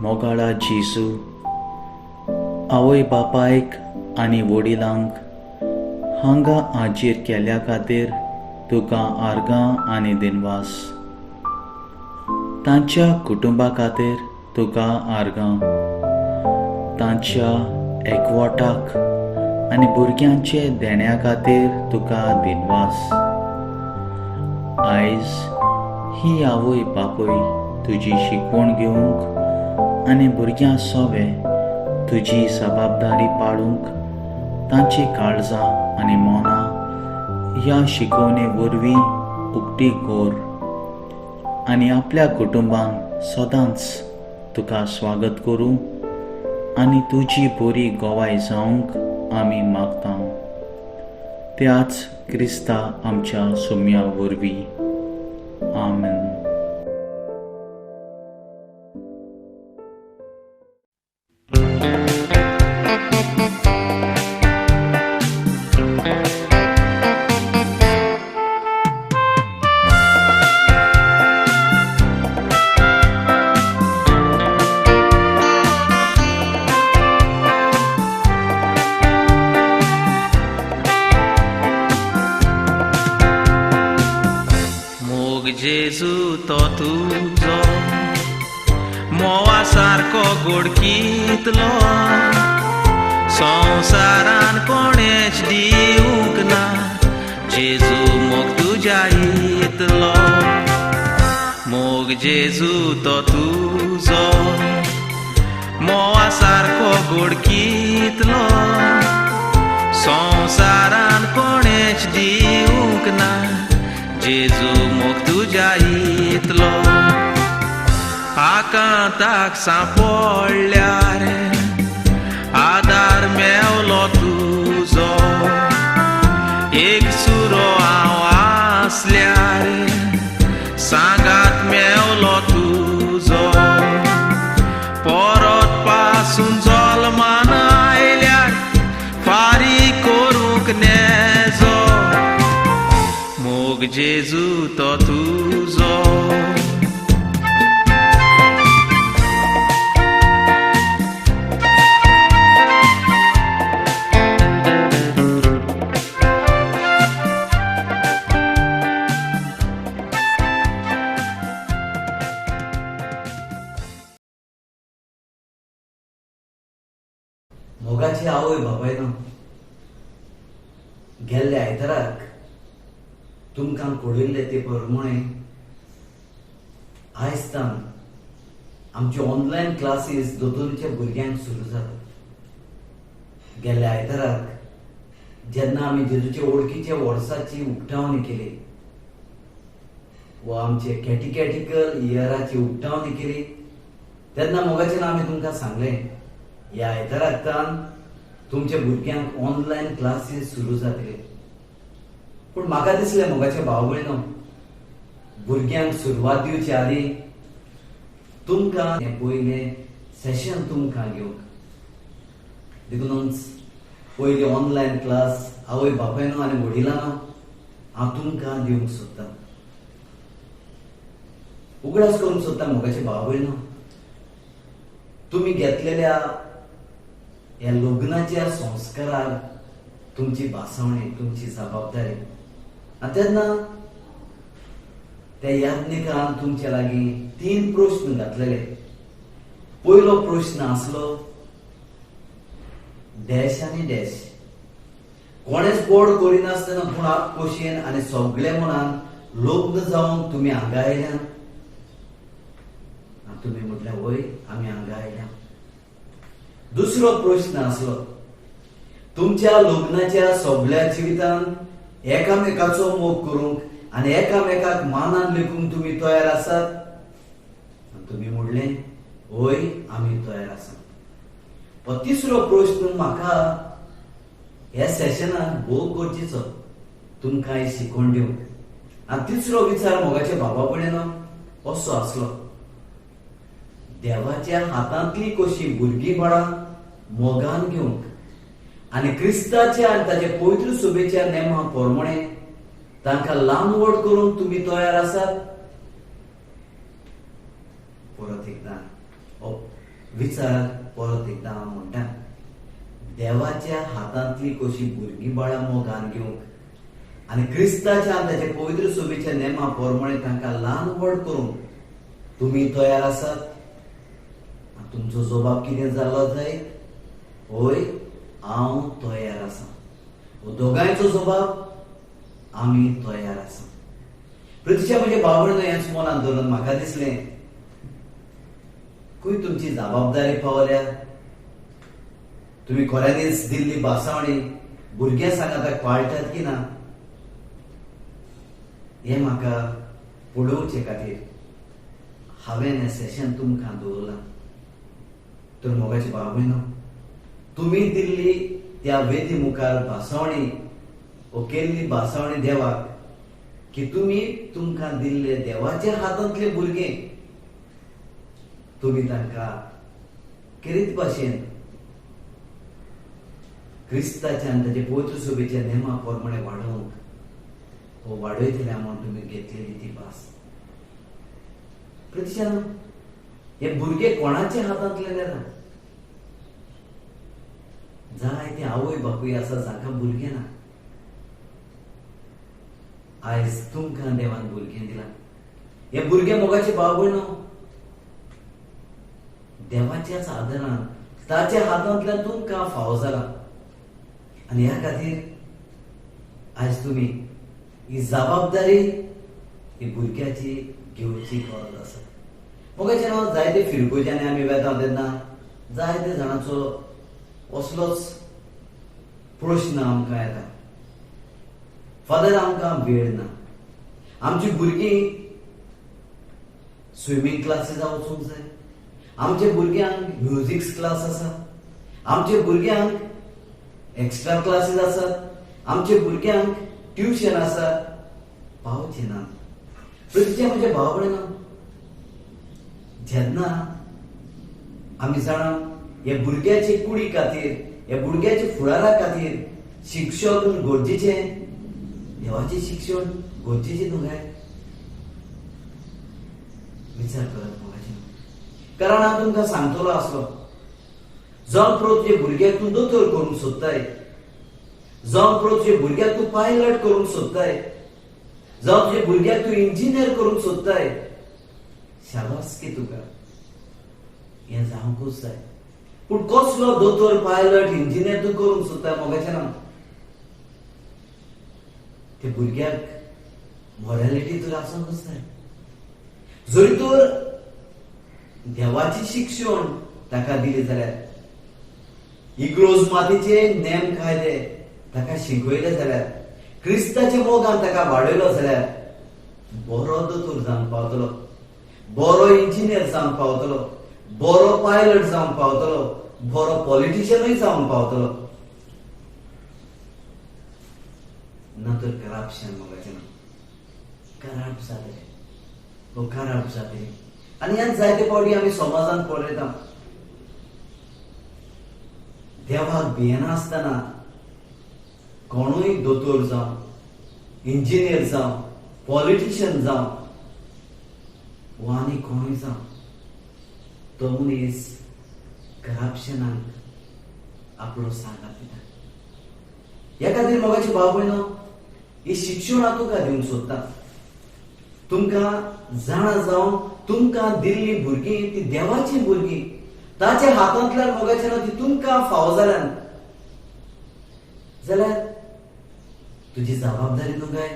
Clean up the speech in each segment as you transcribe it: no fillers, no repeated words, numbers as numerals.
मोगाळा जेजू, आवय बापायक आनी वडिलांक हांगा हाजीर केल्या खातीर तुका आर्गां आनी दिनवास. तांच्या कुटुंबा खातीर तुका आर्गां, तांच्या एकवटाक आनी भुरग्यांचे देण्या खातीर तुका दिनवास. आयज ही आवय बापूय तुजी शिकवण घेवंक आनी भुरग्यां सोबे तुजी जबाबदारी पाळूंक तांची काळजां आनी मोनां ह्या शिकवणे वरवीं उक्ती कोर आनी आपल्या कुटुंबान सदांच तुका स्वागत करूं आनी तुजी बरी गोवाय जावंक आमी मागता. त्याच क्रिस्ता आमच्या सुम्या वरवीं. आमेन. जेजू तो तुजो मोवा सारको गोडकीतलो, संवसारान कोणेच दिवंक ना. जेजू मोग तुज्या इतलो, मोग जेजू तो तुजो मोवा सारको गोडकीतलो, संवसारान कोणेच दिवंक ना. जेजू मोग तुज्या इतलो, आकांताक सांपडल्यार आदार मेवलो तुजो. एक सुरो हांव आसल्यार सांगात मेवलो तुजो. परत पासून जल्मान आयल्यार फारीक करूंक नेजो. मोग जेजू तो तुजो. मोगाची आवय बापायनो, गेल्ले आयताराक तुमकां कळयल्ले ते प्रमाणे आयजतान आमचे ऑनलायन क्लासीस दोतोरच्या भुरग्यांक सुरू जातात. गेल्ल्या आयताराक जेन्ना आमी जेजूचे वळखीच्या वर्साची उक्तावणी केली वा आमचे कॅटिकॅटिकल इयराची उक्तावणी केली, तेन्ना मोगाचें आमी तुमकां सांगलें ह्या आयताराकतान तुमच्या भुरग्यांक ऑनलायन क्लासीस सुरू जातले. पूण म्हाका दिसलें मोगाचे भाव भयणो, भुरग्यांक सुरवात दिवचे आदी तुमकां हें पयलें सेशन तुमकां घेवंक, देखूनच पयली ऑनलायन क्लास आवय बापायनो आनी वडिलांनो हांव तुमकां दिवंक सोदतां. उगडास करूंक सोदतां मोगाचे भाव भयणो, तुमी घेतलेल्या ह्या लग्नाच्या संस्काराक तुमची भासावणी, तुमची जबाबदारी. तेन्ना त्या याज्ञिकान तुमच्या लागीं 3 प्रश्न घातलेले. पयलो प्रश्न आसलो डॅश आनी डॅश. कोणेच गोड करिनासतना कुणाक खोशयेन आनी सगळे मनान लग्न जावन तुमी हांगा आयल्या. तुमी म्हटलें वय आमी हांगा आयल्या. दुसरो प्रश्न आसलो तुमच्या लग्नाच्या सगळ्या जिवितान एकामेकाचो मोग करूंक आनी एकामेकाक मानान लेखूंक तुमी तयार आसात. तुमी म्हणलें वय आमी तयार आसात. तिसरो प्रश्न म्हाका ह्या सेशनाक भोव गरजेचो तुमकां शिकवण दिवंक. आनी तिसरो विचार मोगाच्या भावा भयणीनो असो आसलो, देवाच्या हातांतली कशी भुरगीं बाळां मोगान घेवंक आनी क्रिस्ताच्या आनी ताचे पवित्र सुबेच्या नेमा प्रमाणे तांकां ल्हान व्हड करूंक तुमी तयार आसात. परत एकदा विचार परत एकदा हांव म्हणटा, देवाच्या हातांतली कशी भुरगीं बाळां मोगान घेवंक आनी क्रिस्ताच्या आनी ताच्या पवित्र सोबीच्या नेमा प्रमाणे तांकां ल्हान व्हड करूंक तुमी तयार आसात? तुमचो जबाब कितें जाल्लो जायत? होय, हांव तयार आसां. हो दोगांयचो जबाब आमी तयार आसा. प्रतीक्षा म्हणजे भावण हेच मनात धरून म्हाका दिसलें, खंय तुमची जबाबदारी पावल्या? तुम्ही खऱ्यांनीच दिल्ली बासावणी भुरग्यां सांगाताक पाळटात की ना? हे म्हाका पळोवचे खातीर हांवें हें सेशन तुमकां दवरलां. तर मोगाची भाव भयणो, तुमी दिल्ली त्या वेदी मुखार बासावणी वो केल्ली बासावणी देवाक की तुमी तुमकां दिल्ले देवाच्या हातांतले भुरगे तुमी तांकां किरीत भाशेन क्रिस्ताच्या आनी ताचे पवित्र सोबीच्या नेमा प्रमाणे वाडोवंक हो वाडयतले म्हूण तुमी घेतलेली ती भास. प्रतीक्षान हे भुरगे कोणाच्या हातांतले येता? जायते आवय बापूय आसा जांकां भुरगे ना. आयज तुमकां देवान भुरगें दिलां. हे भुरगे मोगाचे भाव भयणो देवाच्याच आदरान ताच्या हातांतल्यान तुमकां फावो जाला. आनी ह्या खातीर आयज तुमी ही जबाबदारी ही भुरग्याची घेवची गरज आसा. मोगाचे हांव जायते फिरकुज्यांनी आमी वेता तेन्ना जायते जाणांचो असलोच प्रश्न आमकां येता. फादर, आमकां वेळ ना. आमची भुरगीं स्विमींग क्लासीस वचूंक जाय. आमच्या भुरग्यांक म्युझिक क्लास आसा. आमच्या भुरग्यांक एक्स्ट्रा क्लासीस आसात. आमच्या भुरग्यांक ट्युशन आसा. पावचे ना. प्रतीचे म्हणजे भाव भयणो, जेन्ना आमी जाणा हे भुरग्याचे कुडी खातीर, हे भुरग्याच्या फुडारा खातीर शिक्षण गरजेचें, देवाचें शिक्षण गरजेचें न्हू काय? विचार करत मोगाचे. कारण हांव तुमकां सांगतलो आसलो, जावं प्रो तुजे भुरग्याक तूं दोतोर करूंक सोदताय, जावं प्रो तुजे भुरग्याक तूं पायलट करूंक सोदताय, जावं तुजे भुरग्याक तूं इंजिनियर करूंक सोदताय, शाबासकी तुका, हें जावंकूच जाय. पूण कसलो दोतोर पायलट इंजिनियर तूं करूंक सोदता मोगाचें ना? ते भुरग्याक मॉरॅलिटी तर आसूंकच जाय. जरी तर देवाची शिक्षण ताका दिली जाल्यार, इग्रोज मातीचे नेम कायदे ताका शिकयले जाल्यार, क्रिस्ताचे मोगान ताका वाडयलो जाल्यार बरो दोतोर जावंक पावतलो, बरो इंजिनियर जावंक पावतलो, बरो पायलट जावंक पावतलो, बरो पॉलिटिशियनूय जावंक पावतलो. ना तर करप्शन मोगाचें ना. करप्ट जाले, वो करप्ट जाले. आनी ह्या जायते फावटी आमी समाजांत पळयता, देवाक भियेनासतना कोणूय दोतोर जावं, इंजिनियर जावं, पॉलिटिशियन जावं, वो आनी कोणूय जावं, तो मनीस करप्शनाक आपलो सांगात दिता. ह्या खातीर मोगाची भाव भयणो, ही शिक्षण हांव तुका दिवंक सोदता. तुमकां जाणा जावं तुमकां दिल्ली भुरगीं ती देवाची भुरगीं, ताच्या हातांतल्यान मोगाचें ना ती तुमकां फावो जाल्यार तुजी जबाबदारी न्हू काय?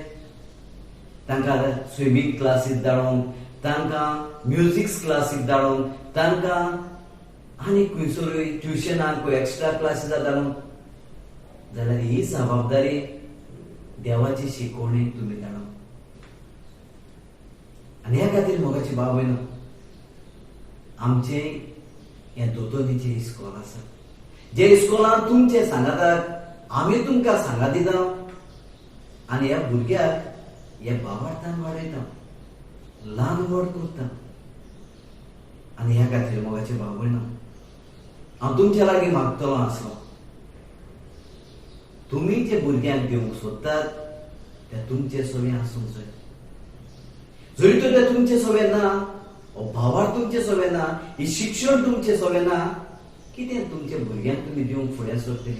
तांकां स्विमींग क्लासीक धाडोवंक, तांकां म्युझिक क्लासीक धाडोवंक, तांकां आनी खंयसरूय ट्युशनाक एक्स्ट्रा क्लासीस धाडोवंक, जाल्यार ही जबाबदारी देवाची शिकवणी तुमी धाडोवंक. आनी ह्या खातीर मोगाची भाव भयणो, आमचे हे दोतोरीचे इस्कॉल आसा. जे इस्कॉलान तुमचे सांगातात आमी तुमकां सांगात दिता आनी ह्या भुरग्याक हे बाबार्थान वाडयता, ल्हान व्हड करता. आनी ह्या खातीर मोगाचे भाव भयणो, हांव तुमच्या लागीं मागतलो आसलो, तुमी जे भुरग्यांक दिवंक सोदतात ते तुमचे सोबे आसूंक जाय. जरी तर ते तुमचे सोबे ना भावार तुमचे सवय ना, ही शिक्षण तुमचे सवय ना, कितें तुमच्या भुरग्यांक तुम्ही दिवंक फुडें सरतले?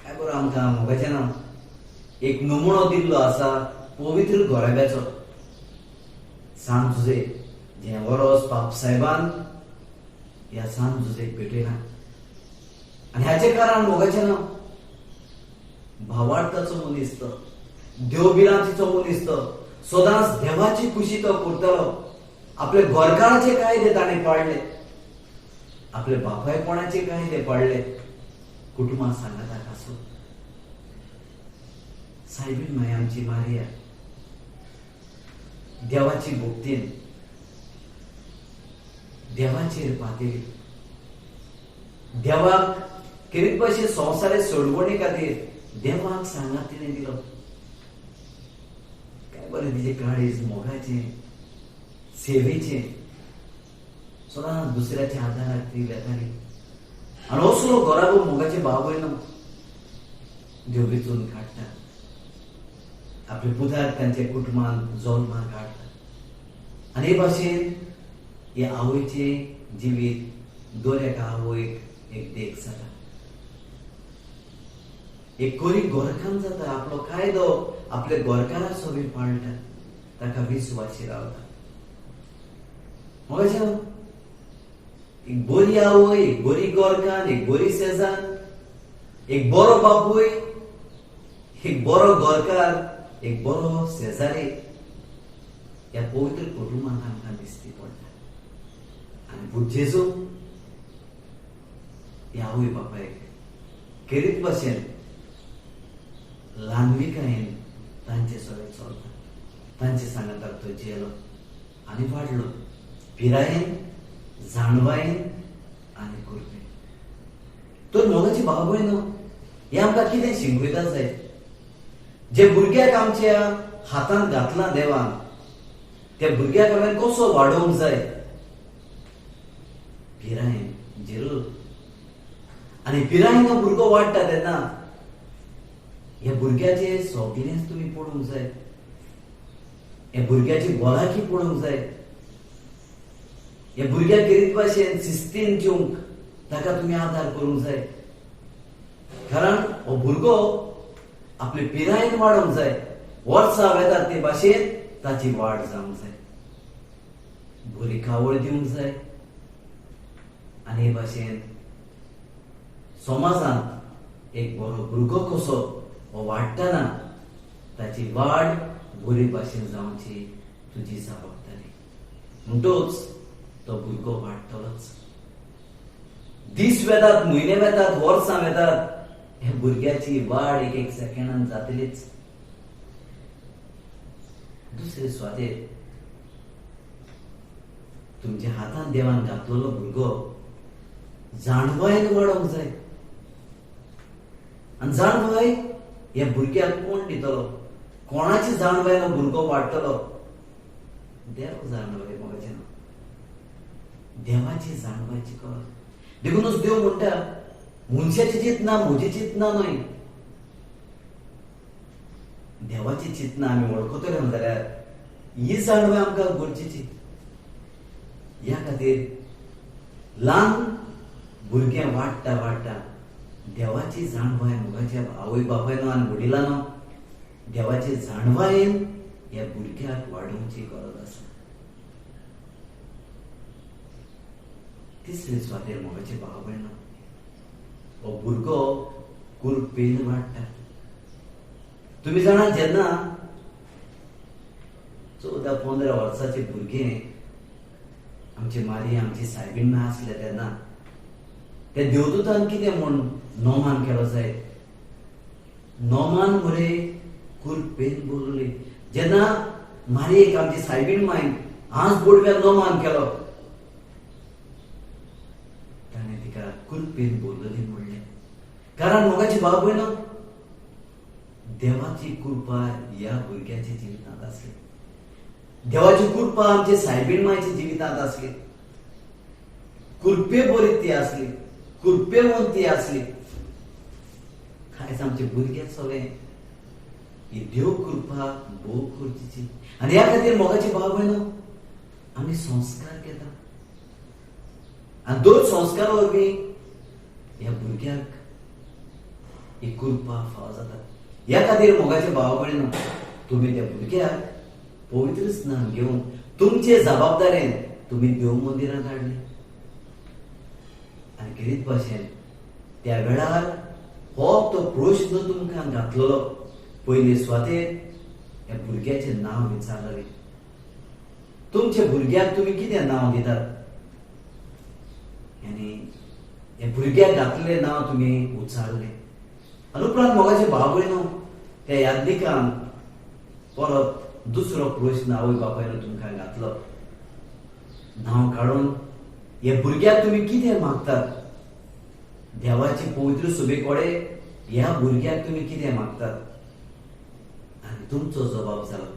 काय बरं आमकां मोगाचें ना एक नमुनो दिल्लो आसा पवित्र गोराब्याचो. सांत जुजे जे वरोस बाप साहेबान ह्या सांत जुजेक भेटयला आनी हाचे कारण मोगाचें ना भावार्थाचो मनीस तो, देवबिरांचीचो मनीस तो, सदांच देवाची खुशी तो करतलो. आपले गोरकाराचे कायदे ताणें पाळले, आपले बापायपणाचे कायदे पाळले, कुटुंबां सांगाताक आसूं. सायबीण माय आमची मारिया देवाची भोगतीन देवाचेर पातळी देवाक कितें भशेन संवसारे सोडवणे खातीर देवाक सांगात तिणें दिलो. काय बरें तिचे काळीज मोगाचें, सेवेचें, सदांच दुसऱ्याच्या आदाराक ती येताली. आनी असलो घोराबो मोगाचे भाव भयणो देव वेचून काडटा. आपले पुताक तांच्या कुटुंबान जल्माक हाडटा. आनी हे भाशेन हे आवयचे जिवीत दर एका आवयक एक देख जाता. एक कोरी गोरकान जाता. आपलो कायदो आपले गोरकारा सगळे पाळटा, ताका विस्वाशी रावता. मोगाचें एक बरी आवय, एक बरी गोरकान, एक बरी सेजान, एक बरो बापूय, एक बरो गोरकार, एक बरो शेजारी ह्या पवित्र कुटुंबांत आमकां दिसती पडटा. आनी पूण जेजू ह्या आवय बापायक केरीत भशेन ल्हानविकायेन तांचे सगळे चलता. तांचे सांगाताक तो जेलो आनी वाडलो, पिरायेन, जाणवायेन आनी कुरपेन. तर मोगाची भाव भयणो, हे आमकां कितें शिकयता जाय? जे भुरग्याक आमच्या हातांत घातला देवान, त्या भुरग्याक हांवें कसो वाडोवंक जाय? पिरायेन जरूर. आनी पिरायेन हो भुरगो वाडटा तेन्ना ह्या भुरग्याचे सगळेंच तुमी पळोवंक जाय. ह्या भुरग्याची भलायकी पळोवंक जाय. ह्या भुरग्याक कितें भाशेन शिस्तीन जिवंक ताका तुमी आदार करूंक जाय. कारण हो भुरगो आपले पिरायेन वाडोवंक जाय. वर्सां वेतात ते भाशेन ताची वाड जावंक जाय. बरी कावळ दिवंक जाय. आनी हे भाशेन समाजांत एक बरो भुरगो कसो हो वाडटना ताची वाड बरी भाशेन जावची तुजी जबाबदारी. म्हणटूच तो भुरगो वाडटलोच. दीस वेतात, म्हयने वेतात, वर्सां वेतात, ह्या भुरग्याची वाड एक एक सेकंडान जातलीच. दुसरे स्वादेर तुमच्या हातान देवान घातलेलो भुरगो जाणवायेन वाडोवंक जाय. आनी जाणवाय ह्या भुरग्याक कोण दितलो? कोणाची जाणवायेन हो भुरगो वाडटलो? देव जाणवाय मोगाचें ना. देवाची जाणवायची कळ. देखूनच देव म्हणटा मनशाची चिंत ना, म्हजी चिंत ना न्हय, देवाची चिंत ना आमी वळखतले जाल्यार ही जाणवाय आमकां गरजेची. ह्या खातीर ल्हान भुरगें वाडटा वाडटा देवाची जाणवाय मोगाच्या आवय बापायनो आनी वडिलांनो देवाची जाणवायेन ह्या भुरग्याक वाडोवची गरज आसा. तिसरे स्वादेर मोगाचे भाव भयणो, हो भुरगो कुरपेन वाडटा. तुमी जाणा जेन्ना 14-15 वर्साचे भुरगें आमची मारी आमची सायबीण आसले तेन्ना ते देवदूतान कितें म्हूण नोमान केलो जाय? नोमान म्हरे कुरपेन बोलली. जेन्ना मारयेक आमची सायबीण मायन आज बोडव्याक नोमान केलो ताणें तिका कुरपेन बोलली म्हणलें. कारण मोगाची भाव भयणो, देवाची कृपा ह्या भुरग्याच्या जिवितांत आसली. देवाची कृपा आमच्या सायबीण मायच्या जिवितांत आसली. कुरपे बरी ती आसली, कुरपेवंत ती आसली. आयज आमचे भुरगे सगळे ही देव कृपा भोग करची आणि ह्या खातीर मोगाची भाव भयणो आमी संस्कार घेता आणि दोन संस्कार वरवीं ह्या भुरग्याक ही कृपा फाव जाता. ह्या खातीर मोगाचे भाव भयणो तुम्ही त्या भुरग्याक पवित्र स्नान घेवन तुमचे जबाबदारेन तुम्ही देव मंदिरांत हाडले आणि किरीत भाशेन त्या वेळार हो तो प्रश्न तुमकां घातलेलो पयले सुवातेर ह्या भुरग्याचें नांव विचारलें. तुमच्या भुरग्याक तुम्ही कितें नांव दितात आनी ह्या भुरग्याक घातलेलें नांव तुम्ही उच्चारलें. आनी उपरांत मोगाचे भाव भयणो त्या याज्ञिकान परत दुसरो प्रश्न आवय बापायन तुमकां घातलो. नांव काडून ह्या भुरग्याक तुम्ही कितें मागतात? देवाची पवित्र सुबे कोडे ह्या भुरग्याक तुम्ही कितें मागतात? आनी तुमचो जबाब जालो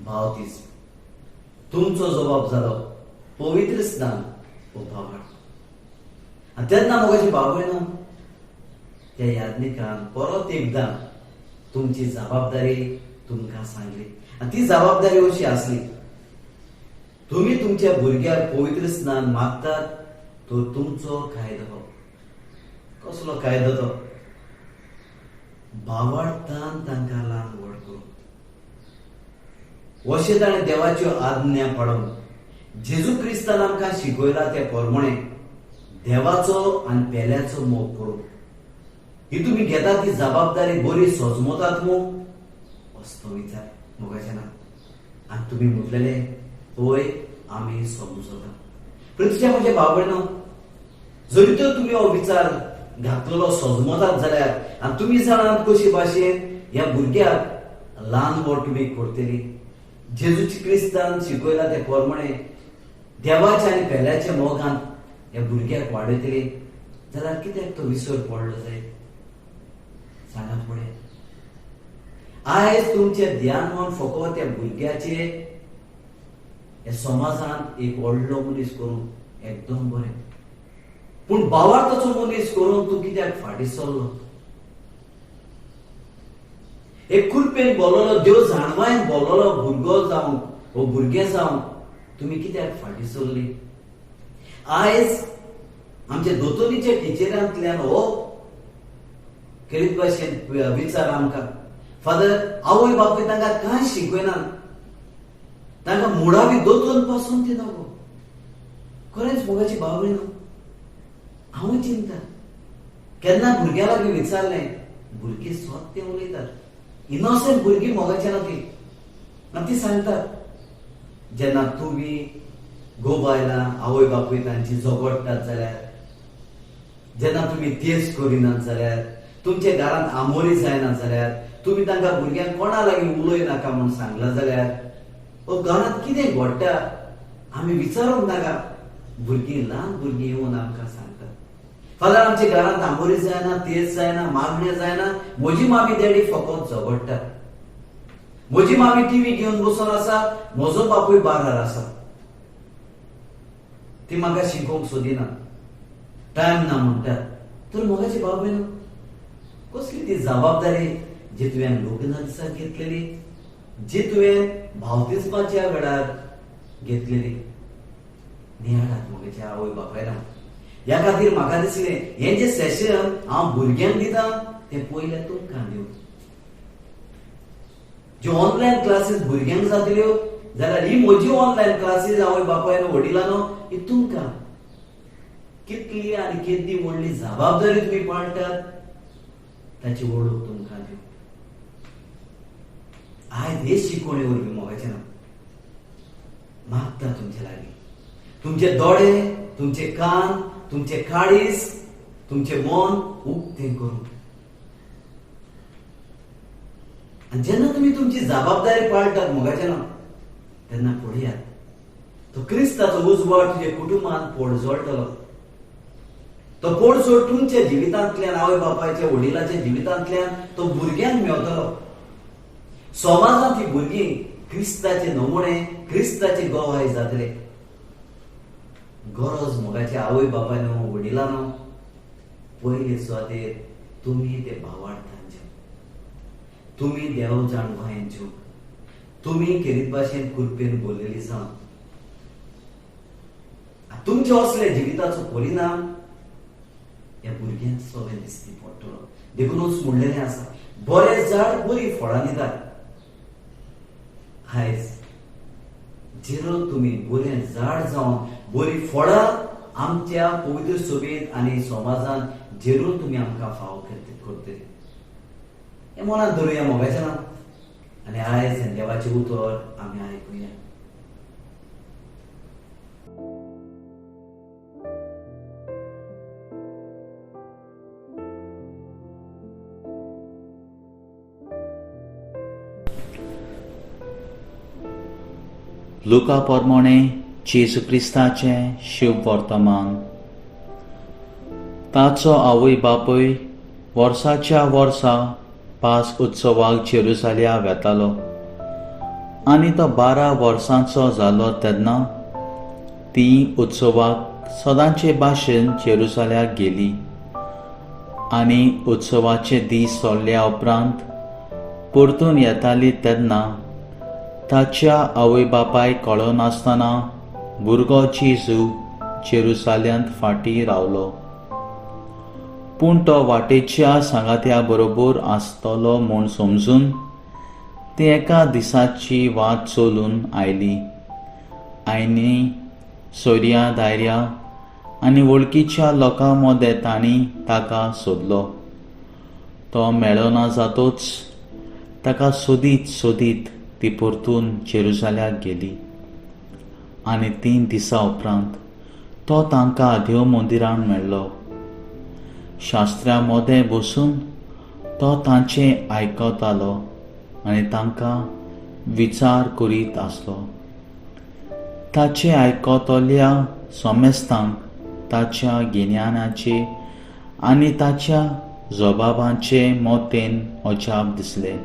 बावतिस्म. तुमचो जबाब जालो पवित्र स्नान वो भावाड. आनी तेन्ना मोगाची भाव भयणो त्या याज्ञिकान परत एकदां तुमची जबाबदारी तुमकां सांगली आनी ती जबाबदारी अशी आसली. तुम्ही तुमच्या भुरग्याक पवित्र स्नान मागतात तो तुमचो कायदो. कसलो कायदो तो? भावार्थान तांकां ल्हान व्हड करून अशें ताणें देवाच्यो आज्ञा पाळून जेजू क्रिस्तान आमकां शिकयला ते प्रमाणे देवाचो आनी पेल्याचो मोग करून ही तुम्ही घेता ती जबाबदारी बरी सजमतात मोग असतो विचार मोगाचे ना. आनी तुम्ही म्हटलेले होय आमी समजता. प्रत्यक्ष म्हणजे भाव भयणो जरी तर तुम्ही हो विचार घातलेलो सजमतात जाल्यार आनी तुम्ही जाणात कशी भाशेन ह्या भुरग्याक ल्हान व्हड तुम्ही करतली. जेजूची क्रिस्तान शिकयला ते प्रमाणे देवाचे आनी पेल्याचे मोगान ह्या भुरग्याक वाडयतली जाल्यार कित्याक तो विसर पडलो जाय? सांगात पळय. आयज तुमचे ध्यान मन फकत त्या भुरग्याचे ह्या समाजांत एक व्हडलो मनीस करून एकदम बरें, पूण भावार्थाचो मनीस करून तूं कित्याक फाटीं सरलो? एक कुरपेन बोललो देव जाणवायन बोललो भुरगो जावं वो भुरगें जावं तुम्ही कित्याक फाटीं सरली? आयज आमच्या दोतोरीच्या टिचरांतल्यान हो करीत भाशेन विचार आमकां फादर आवय बापूय तांकां कांय शिकयनात. तांकां मुडावी दोतोन पासून ते नागो. खरेंच मोगाची भाव भयणो हांव चिंता केन्ना भुरग्यां लागीं विचारलें भुरगीं स्वत ते उलयतात. इनोसंट भुरगीं मोगाची ना ती आनी ती सांगतात जेन्ना तुमी घोव बायलां आवय बापूय तांची झगडटात जाल्यार जेन्ना तुमी तेज करिनात जाल्यार तुमच्या घरांत आमोरी जायना जाल्यार तुमी तांकां भुरग्यांक कोणा लागीं उलय नाका म्हूण सांगलां जाल्यार घरांत कितें घडटा आमी विचारूंक नाका. भुरगीं ल्हान भुरगीं येवन आमकां सांगतात फाल्यां आमच्या घरांत आमोरी जायना तेज जायना मागणें जायना म्हजी मामी डॅडी फकत झगडटा. म्हजी मामी टीव्ही घेवन बसून आसा म्हजो बापूय बारार आसा. ती म्हाका शिकोवंक सोदिना टायम ना म्हणटात. तर मोगाची भाव भयणो कसली ती जबाबदारी जी तुवें लग्ना दिसा घेतलेली, जी तुवें बावतिस्माच्या वेळार घेतलेली? नियाळात मोगाच्या आवय बापायन. ह्या खातीर म्हाका दिसलें हें जें सेशन हांव भुरग्यांक दितां तें पयलें तुमकां दिवं. ज्यो ऑनलायन क्लासीस भुरग्यांक जातल्यो जाल्यार ही म्हजी ऑनलायन क्लासीस आवय बापायन वडिलांनो ही तुमकां. कितली आनी कितली व्हडली जबाबदारी तुमी पाळटात ताची वळख तुमकां दिवं. आयज हे शिकवणे वरवीं मोगाचें ना मागता तुमचे लागीं तुमचे दोळे तुमचे कान तुमचे काळीज तुमचे मन उक्तें करून. आनी जेन्ना तुमी तुमची जबाबदारी पाळटात मोगाचें ना तेन्ना पळयात तो क्रिस्ताचो उजवाड तुज्या कुटुंबांत पडजोळटलो. तो पडजोळ तुमच्या जिवितांतल्यान आवय बापायच्या वडिलांच्या जिवितांतल्यान तो भुरग्यांक मेवतलो. समाजांत ही भुरगीं क्रिस्ताचे नमुणे क्रिस्ताचे गोवाय जातले. गरज मोगाचे आवय बापायनो वडिलांनो पयले सुवातेर तुमी ते भावार्थांचे तुम्ही देव जाणवा हेंच्यो तुम्ही खेरीत भाशेन कृपेन बोललेली जावन तुमचे असले जिविताचो परिणाम ह्या भुरग्यांक सगळें दिसती पडटलो देखूनच म्हणलेलें आसा बरें झाड बरी फळां दितात आयज जेरो तुम्ही बरें झाड जावन बरी फळां आमच्या पवित्र सभेत आनी समाजान जेरून तुम्ही आमकां फाव करतले हे मनात धरुया मोगाच्या ना आनी आयज देवाचें उतर आमी आयकुया. लुका पोरमोणे जेजू क्रिस्ताचें शुभ वर्तमान. ताचो आवय बापूय वर्साच्या वर्सा पास उत्सवाक जेरुसाल्या वेतालो आनी तो 12 वर्सांचो जालो तेन्ना ती उत्सवाक सदांचे भाशेन जेरुसाल्याक गेली आनी उत्सवाचे दीस सोडल्या उपरांत परतून येताली तेन्ना ताच्या आवय बापायक कळनासतना भुरगो जेजू जेरुसाल्यांत फाटीं रावलो. पूण तो वाटेच्या सांगात्या बरोबर आसतलो म्हूण समजून ती एका दिसाची वाट चलून आयली आनी सोयऱ्यां दायऱ्या आनी वळखीच्या लोकां मदें तांणी ताका सोदलो. तो मेळना जातूच ताका सोदीत सोदीत ती परतून जेरुसाल्याक गेली आनी 3 दिसां उपरांत तो तांकां देव मंदिरांत मेळ्ळो. शास्त्र्यां मदें बसून तो तांचें आयकतालो आनी तांकां विचार करीत आसलो. ताचे आयकतल्या सोमेस्तांक ताच्या गिन्यानाचे आनी ताच्या जबाबांचे मोतेन अजाप दिसले.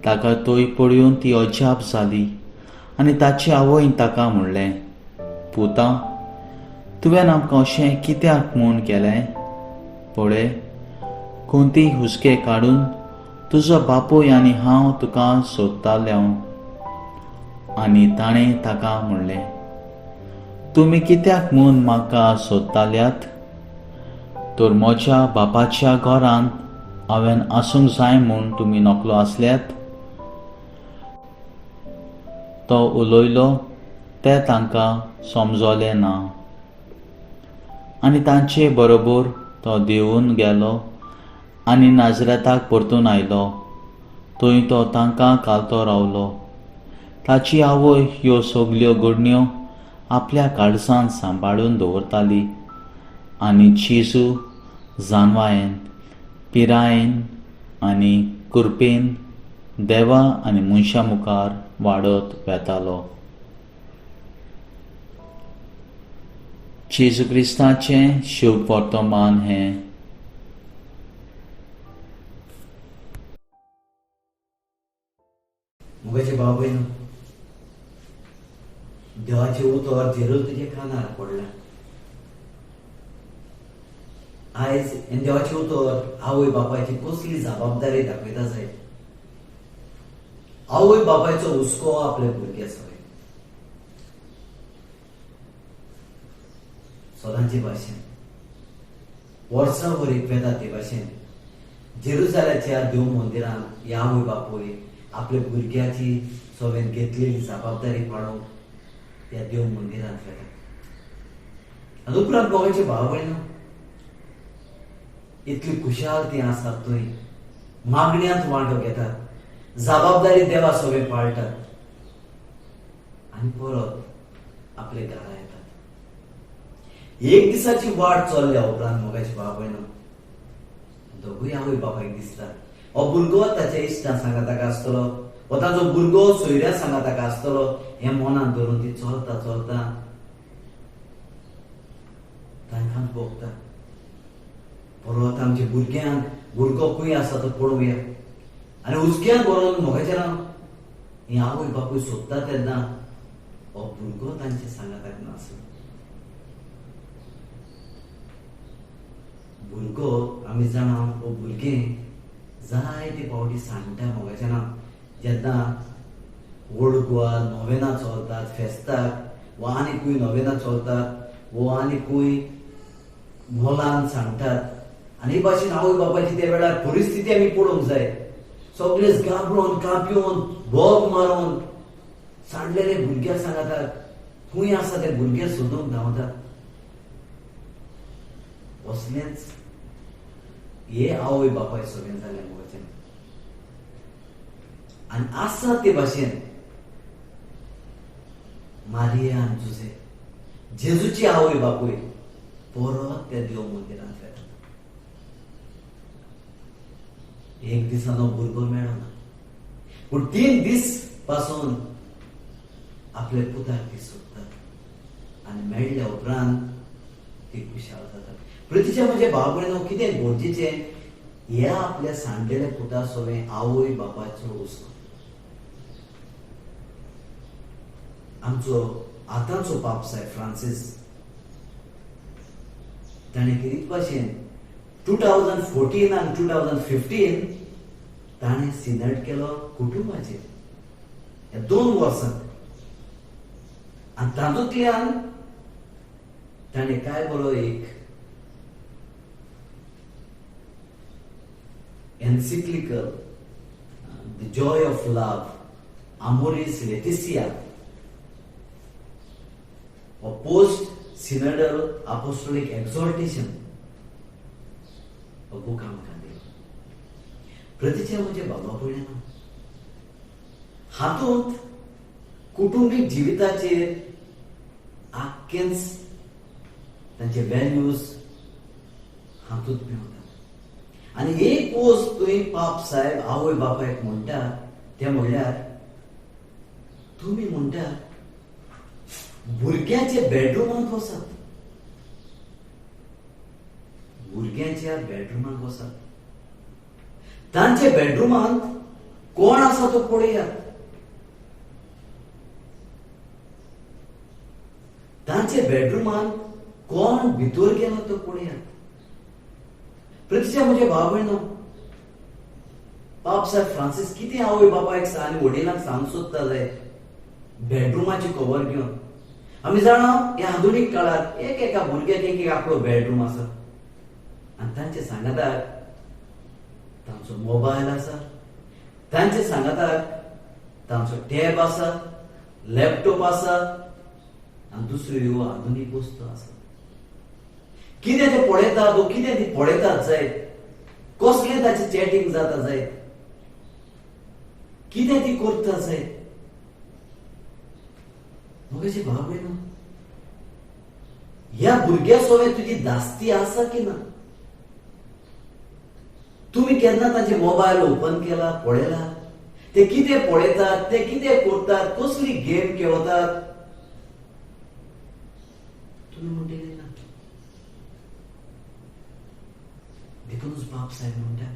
ताका तोय पळोवन ती अजाप जाली आनी ताचे आवयन ताका म्हणलें, पुता, तुवें आमकां अशें कित्याक म्हूण केलें? पळय, कोणतीय हुस्के काडून तुजो बापूय आनी हांव तुका सोदताले. आनी ताणें ताका म्हणलें, तुमी कित्याक म्हूण म्हाका सोदताल्यात? तर म्हज्या बापाच्या घरांत हांवें आसूंक जाय म्हूण तुमी नकलो आसल्यात? तो उलयलो तें तांकां समजलें ना आनी तांचे बरोबर तो देंवून गेलो आनी नाजरेताक परतून आयलो. थंय तो तांकां कालतो रावलो. ताची आवय ह्यो सगल्यो घडण्यो आपल्या काळजांत सांबाळून दवरताली आनी जेजू जानवायेन पिरायेन आनी कृपेन देवा आनी मनशां मुखार वाडत वेतालो. जेजू क्रिस्ताचें शुभ वर्तमान हें. मुगाचे भाव भयण, देवाचे उतर झेरो तुजे कानार पडला. आयज हे देवाचे उतर आवय बापायची कसली जबाबदारी दाखयता जाय. आवय बापायचो हुस्को आपल्या भुरग्या सवय सदांचे भाशेन वर्सांभर एक वेता ते भाशेन जेरुसाल्याच्या देव मंदिरांत ह्या आवय बापूय आपल्या भुरग्याची सगळ्यान घेतलेली जबाबदारी पाळोवंक त्या देव मंदिरांत वेतात. आनी उपरांत गोंयचे भाव भयण इतली खुशाल ती आसात, थंय मागण्यांत वांटो घेतात, जबाबदारी देवा सगळे पाळटात आनी परत आपले घरा येतात. एक दिसाची वाट चल्ल्या उपरांत मोगाचे भाव भयण दोगूय आवय बापायक दिसता हो भुरगो ताच्या इश्टां सांगा ताका आसतलो, हो ताचो भुरगो सोयऱ्या सांगा ताका आसतलो. हें मनांत धरून ती चलता चलता तांकां भोगता. परत आमच्या भुरग्यांक भुरगो खंय आसा तो पळोवया आनी हुस्क्यान व्हरून मोगाच्या नांव ही आवय बापूय सोदता तेन्ना हो भुरगो तांचे सांगाताक नासलो. भुरगो आमी जाणा हो भुरगें जायते फावटी सांगता मोगाचें नांव जेन्ना ओल्ड गोवा नोवेना चलतात फेस्ताक वा आनीकूय नोवेना चलतात वो आनीकूय मोलान सांगतात आनी हे भाशेन आवय बापायची त्या वेळार परिस्थिती आमी पळोवंक जाय सगळेच घाबरून कांप्योन बोग मारून सांडलेले भुरग्याक सांगतात खंय आसा ते भुरगे सोदूंक धांवतात असलेंच हे आवय बापाय सगळें जालें मोगाचें आनी आसा ते भाशेन मारिया आनी जुझे जेजूची आवय बापूय परत त्या देव मंदिरांत येतात एक दिसानो भुरगो मेळना पूण 3 दीस पासून आपले पुताक ती सोदतात आनी मेळ्ळ्या उपरांत ती खुशाल जातात प्रतीच्या म्हजे भाव भयणो कितें गरजेचें ह्या आपल्या सांडलेल्या पुता सोवें आवय बापाचो हुस्को आमचो आतांचो पापसाय फ्रांसीस ताणें कितें भाशेन 2014 आनी 2015 ताणें सिनड केलो कुटुंबाचेर ह्या 2 वर्सांत आनी तातूंतल्यान ताणें काय बरो एक encyclical the joy of love Amoris Laetitia post synodal apostolic exhortation book आमकां दिलो प्रतीच्या म्हजे बाबा भयणां हातूंत कुटुंबीक जिविताचेर आख्खेंच तांचे व्हॅल्यूज हातूंत मेळटात आनी एक वस्त तुवें पाप साहेब आवय बापायक म्हणटा तें म्हणल्यार तुमी म्हणटा भुरग्याचे बेडरूमांत वसात भुरग्यांच्या बेडरूमांत वसात तांचे बेडरूमांत कोण आसा तो पळयात तांचे बेडरूमांत कोण भितर गेला तो पळयात प्रतीच्या म्हजे भाव भयणो पाप साहेब फ्रांसीस कितें आवय बापायक आनी वडिलांक सांग सोदता जाय बेडरूमाची कवर घेवन आमी जाणा ह्या आधुनीक काळार एक एका भुरग्याक एक आपलो बेडरूम आसा आनी तांचे सांगाताक तांचो मोबायल आसा तांचे सांगाताक तांचो टॅब आसा लॅपटॉप आसा आनी दुसऱ्यो आधुनीक वस्तू आसा कितें ते पळयतात वो कितें ती पळयतात जायत कसलें ताचें चॅटिंग जाता जायत कितें ती करता जायत म्हजे भाव भयणो ह्या भुरग्या सोबत तुजी दास्ती आसा की ना तुम्ही केन्ना तांचे मोबायल ओपन केला पळयला ते कितें पळयतात ते कितें करतात कसली गेम खेळतात तुम्ही म्हणटले ना देखूनच बाप साहेब म्हणटा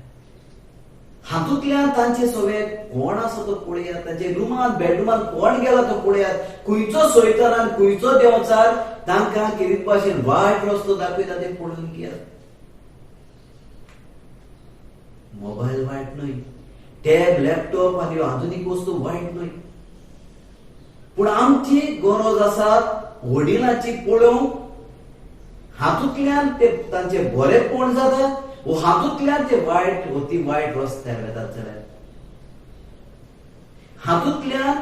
हातूंतल्यान तांचे सोबत कोण आसा तो पळयात तांचे रुमांत बेडरूमांत कोण गेला तो पळयात खंयचो सोयतार आनी खंयचो देवचार तांकां कितें भाशेन वायट रस्तो दाखयता ते पळोवन घेयात मोबायल वायट न्हय टॅब लॅपटॉप आनी आधुनीक वस्तू वायट न्हय पूण आमची गरज आसा वडिलांची पळोवंक हातूंतल्यान ते तांचे बरेपण जाता वो हातूंतल्यान ते वायट ती वायट रस्त्यार वेतात जाल्यार हातूंतल्यान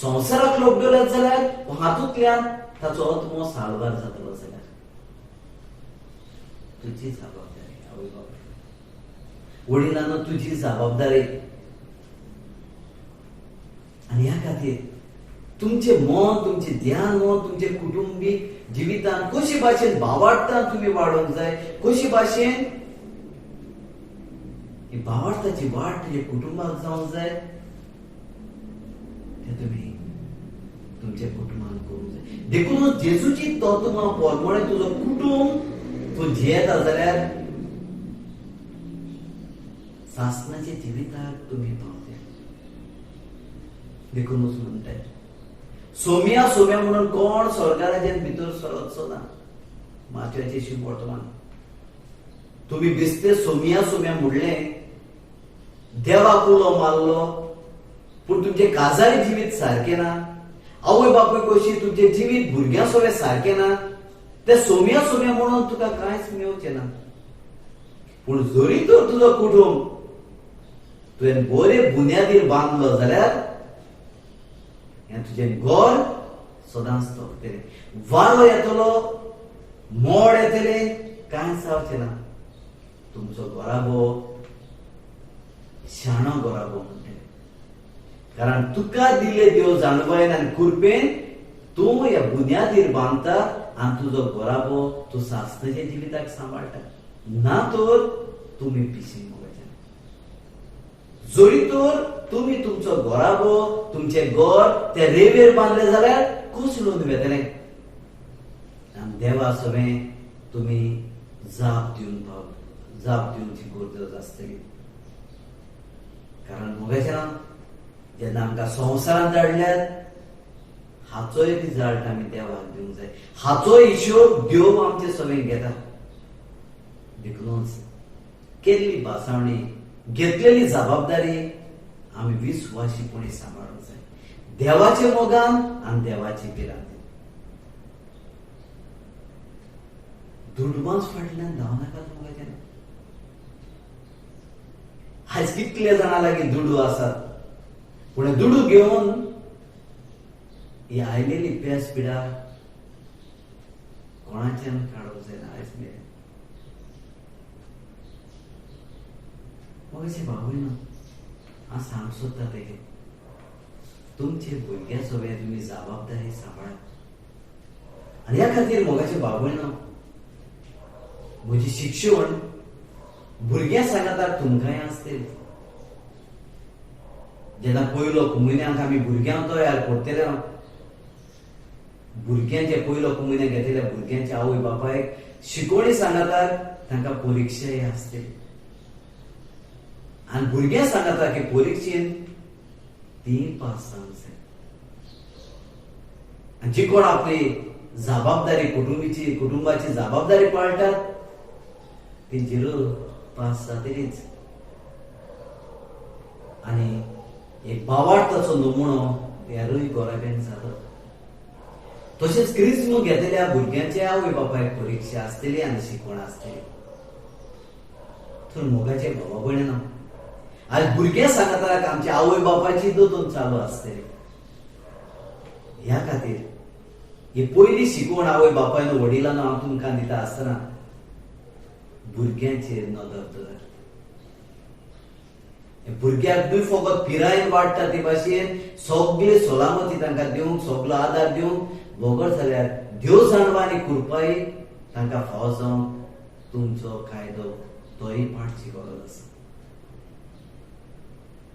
संवसाराक लोक गेल्यात जाल्यार हातूंतल्यान ताचो आत्मो साळवार जातलो जाल्यार तुजी जबाबदारी आवय बापूय वडिलांनो तुजी जबाबदारी आनी ह्या खातीर तुमचे मन तुमचे ध्यान मन तुमचे कुटुंबीक जिवितान कशी भाशेन भावार्थान तुम्ही वाडोवंक जाय कशी भाशेन ही भावार्थाची वाट तुझे कुटुंबाक जावंक जाय ते तुम्ही तुमच्या कुटुंबान करूंक जाय देखूनच जेजूची तत्वां पोरमळे तुजो कुटुंब तूं जियेता जाल्यार सासणाच्या जिविताक तुम्ही पावते देखूनच म्हणटाय सोम्या सोम्या म्हणून कोण स्वर्गाराज्यान भितर सरतचो ना माथ्याचे शिव वर्तमान तुम्ही बिस्ते सोमिया सोम्या म्हणले, देवाक उलो मारलो, पूण तुमचे काजारी जिवीत सारखे ना. आवय बापूय कशी तुमचे जिवीत भुरग्यां सोबे सारखे ना. ते सोम्या सोम्या म्हणून तुका कांयच मेवचें ना. पूण जरी तर तुजो कुटुंब तुवें बरे बुन्यादीर बांदलो जाल्यार हें तुजें घर सदांच तोखतलें. वारो येतलो, मोड येतले, कांयच जावचें ना. तुमचो घोराबो शाणो घोराबो म्हणटले. कारण तुका दिले देव जाणवायेन आनी कुरपेन तूं ह्या बुन्यादीर बांदता आनी तुजो घोराबो तूं सासणाच्या जिविताक सांबाळटा. ना तर तुमी पिशीं मोगाचें. जरी तर तुमी तुमचो घोराबो तुमचें घर ते रेंवेर बांदलें जाल्यार कोसळून वेतलें. आनी देवा सगळें तुमी जाप दिवची गरज आसतली. कारण मोगाचें ना, जेन्ना आमकां संवसारांत धाडल्यात हाचोय रिजल्ट आमी देवाक दिवंक जाय. हाचो हिशोब देव आमचे सगळें घेता. देखूनच केल्ली बासावणी, घेतलेली जबाबदारी आमी विस्वाशीपणी सांबाळूंक जाय. देवाचे मोगान आनी देवाची पिरांत. दुडमांस फाटल्यान धांवनाकात मोगाचें ना. आज कितले जाणां लागीं दुडू आसात, पूण दुडू घेवन ही आयलेली पेस पिडा कोणाच्यान काडूंक जायना आयज मेरेन. मोगाचें भावयन हांव सांग सोदता तेगे, तुमचे भुरग्यां सोबे तुमी जबाबदारी सांबाळा. आनी ह्या खातीर मोगाचें भावयन म्हजी शिक्षण भुरग्यां सांगाताक तुमकांय आसतली. जेन्ना पयलो कुमिन्यांक आमी भुरग्यांक तयार करतले, भुरग्यांचे पयलो कुमिन्याक घेतलेल्या भुरग्यांच्या आवय बापायक शिकवणी सांगाताक तांकां परिक्षाय आसतली. आनी भुरग्यां सांगाता की परिक्षेन ती पास जावंक जाय. आनी जी कोण आपली जबाबदारी कुटुंबाची जबाबदारी पाळटात ती जरूर पास जातलीच. आनी एक भावार्थाचो नमुनो हेरूय गोराबेन जालो. तशेंच क्रिस्म घेतलेल्या भुरग्यांचे आवय बापायक परिक्षा आसतली आनी शिकवण आसतली. तर मोगाचे भावा भयणां, आज भुरगे सांगतात आमच्या आवय बापाची दोतोन चालू आसतली. ह्या खातीर ही पयली शिकवण आवय बापायन वडिलांनो हांव तुमकां दिता आसतना भुरग्यांचेर नदर दवर. भुरग्याक तुमी फकत पिरायेन वाडटा ते भाशेन सगळे सलामती तांकां दिवंक, सगळो आदार दिवंक वगड जाल्यार देव जाणवा आनी कृपाय तांकां फाव जावंक तुमचो कायदो तोय पाडची गरज आसा.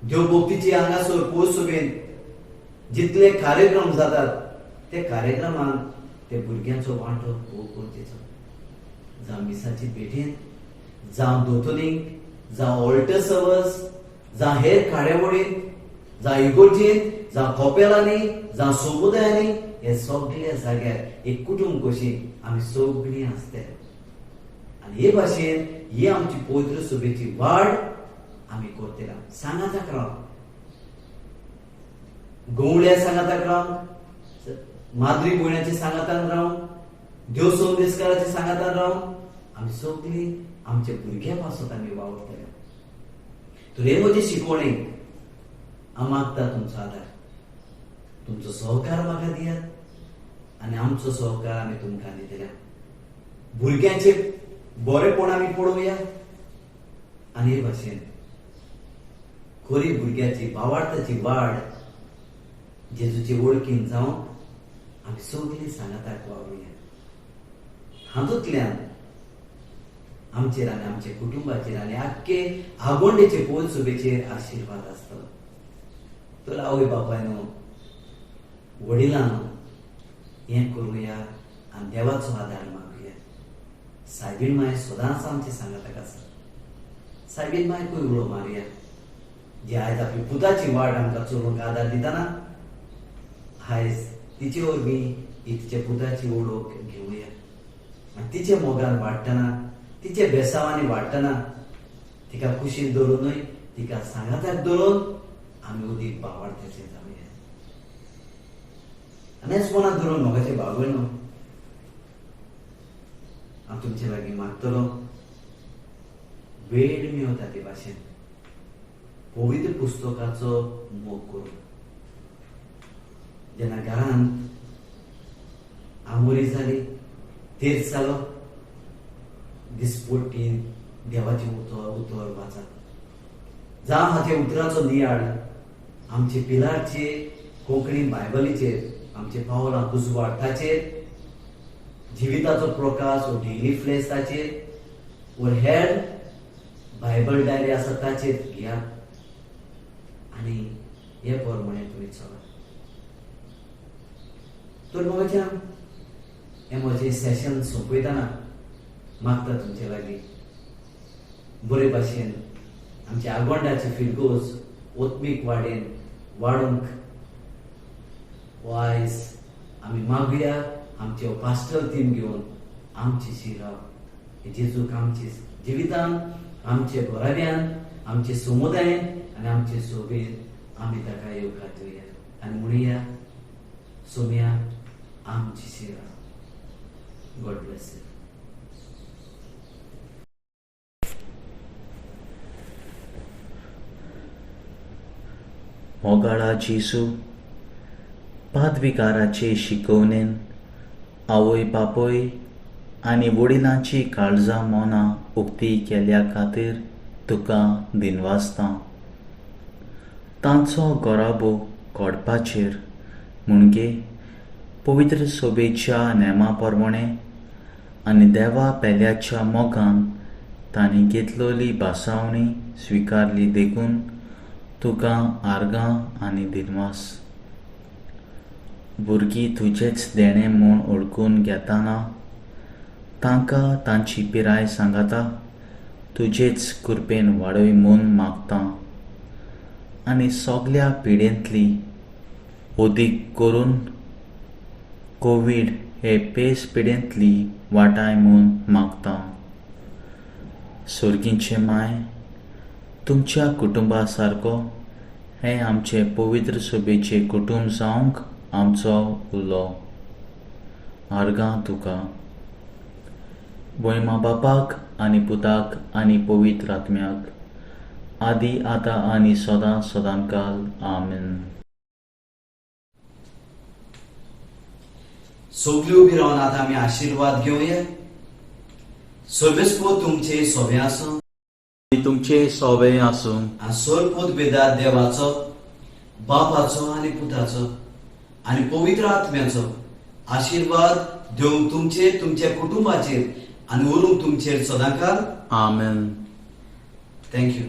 देव भक्तीची हांगासर पोसोबेन जितले कार्यक्रम जातात ते कार्यक्रमान ते भुरग्यांचो वांटो खूब गरजेचो. जावं मिसाची भेटेन, जावं दोतोनीक, जावं ऑल्टर सर्वस, जावं हेर कार्यावळीन, जावं इगोर्जीन, जावं कॉपेलांनी, जावं समुदायांनी, हे सगळ्या जाग्यार एक कुटुंब कशी आमी सगळीं आसतले. आनी हे भाशेन ही आमची पवित्र सभेची वाड आमी करतले. सांगाताक रावंक, गवळ्या सांगाताक रावंक, माद्री भयणाच्या सांगातान रावंक, देव संदेशकाराच्या सांगातान रावंक आमी सगळीं आमच्या भुरग्यां पासत आमी वावरतले. तर हे म्हजे शिकवणेक हांव मागता तुमचो आदार, तुमचो सहकार म्हाका दियात आनी आमचो सहकार आमी तुमकां दितले. भुरग्यांचे बरेपण आमी पळोवया आनी हे भाशेन खरी भुरग्याची भावार्थाची वाड जेजूची वळखीन जावंक आमी सगळीं सांगाताक वावरुया. हातूंतल्यान आमचेर आनी आमच्या कुटुंबाचेर आनी आख्खे आगोंडेचे पोल सभेचेर आशिर्वाद आसतलो. तर आवय बापायनो, वडिलांनो, हें करुया आनी देवाचो आदार मागुया. सायबीण माय सदांच आमचे सांगाताक आसा. सायबीण मायकूय उलो मारया, जी आयज आपली पुताची वाट आमकां चलोवंक आदार दिताना आयज तिचे वरवीं ही तिच्या पुताची ओळख घेवया. आनी तिच्या मोगान वाडटना तिचे बेसावांनी वाडटना तिका कुशीन दवरूनय तिका सांगाताक दवरून आमी उदीक बावार्थ्याचें जावया. आनी हेच मनात धरून मोगाचें बागोय न्हू. हांव तुमचे लागीं मागतलो वेळ मेवता ते भाशेन पवित्र पुस्तकाचो मोग करून. जेन्ना घरांत आंबोली जाली, तेच जालो, दिसपट्टी देवाचे उतर वाचत. जावं हाचे उतराचो नियाळ आमचे पिलारचे कोंकणी बायबलीचेर, आमचे पावलां उजवाडाचेर, जिविताचो प्रकाश वो डेली फ्लेस ताचेर, वो हेर बायबल डायरी आसा ताचेर घेया आनी हे प्रमाणे तुमी चला. तर मोगाच्या हें म्हजें सेशन सोंपयतना मागता तुमचे लागीं बरे भाशेन आमचे आगोंडाचे फिरगोज ओत्मीक वाडेन वाडूंक वायज आमी मागुया आमचे पास्टर टीम घेवन आमची शिराव जेजूक आमचे जिवितान, आमचे घोराब्यान, आमचे समुदायान आनी आमचे सोबेन आमी ताका येवकार दिवया आनी म्हणुया सोम्या आमची शिराव. God bless you. मोगाळा जेसू पादविकाराचे शिकवणेन आवय बापोय आनी वडिलांची काळजां मोना उक्ती केल्या खातीर तुका दिनवासता. तांचो गराबो कोडपाचेर मुणगे पवित्र सोबेच्या नेमा प्रमाणे आनी देवा पेल्याच्या मोगान तांणी घेतलोली बासावणी स्विकारली देखून तुका आर्गां आनी दिनवास. भुरगीं तुजेच देणें म्हूण ओळखून घेतना तांकां तांची पिराय सांगाता तुजेच कृपेन वाडय म्हूण मागता आनी सगल्या पिडेंतली ओदीक करून कोवीड हे पेस पिडेंतली वाटाय म्हूण मागता. सुर्गींचे माय, तुमच्या कुटुंबा सारको हें आमचे पवित्र सोबेचे कुटुंब जावंक आमचो उलो. आर्गां तुका. गोंयमा बापाक आनी पुताक आनी पवित्र आत्म्याक आदी आतां आनी सदां सदांकाल. आमेन. सगळी उबी रावन आतां आमी आशिर्वाद घेवया. सोबेस्पो तुमचे सोबे आसूं तुमचे सोबे आसूं. आनी सोरपूत बेदार देवाचो, बापाचो आनी पुताचो आनी पवित्र आत्म्याचो आशिर्वाद देव तुमचे तुमच्या कुटुंबाचेर आनी उरूंक तुमचेर सदांकाल. आमेन. थँक्यू.